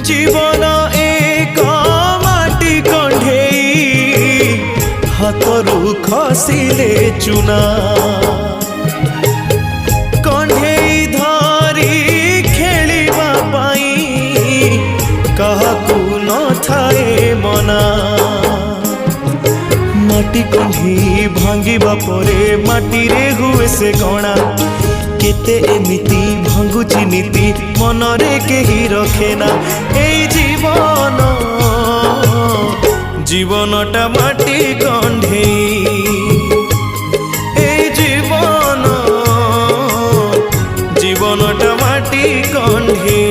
जीवन एक माटी कंढेई हाथरू खसिले चुना कंढेई धरी खेलिबा पाई काहाकू न थाए मना माटी कंढेई भांगिबा परे माटी रे हुए से गणा केते एमिति भांगुची नीति मनरे केही रखेना ए जीवन जीवनटा माटी कंढेई ए जीवन जीवनटा माटी कंढेई।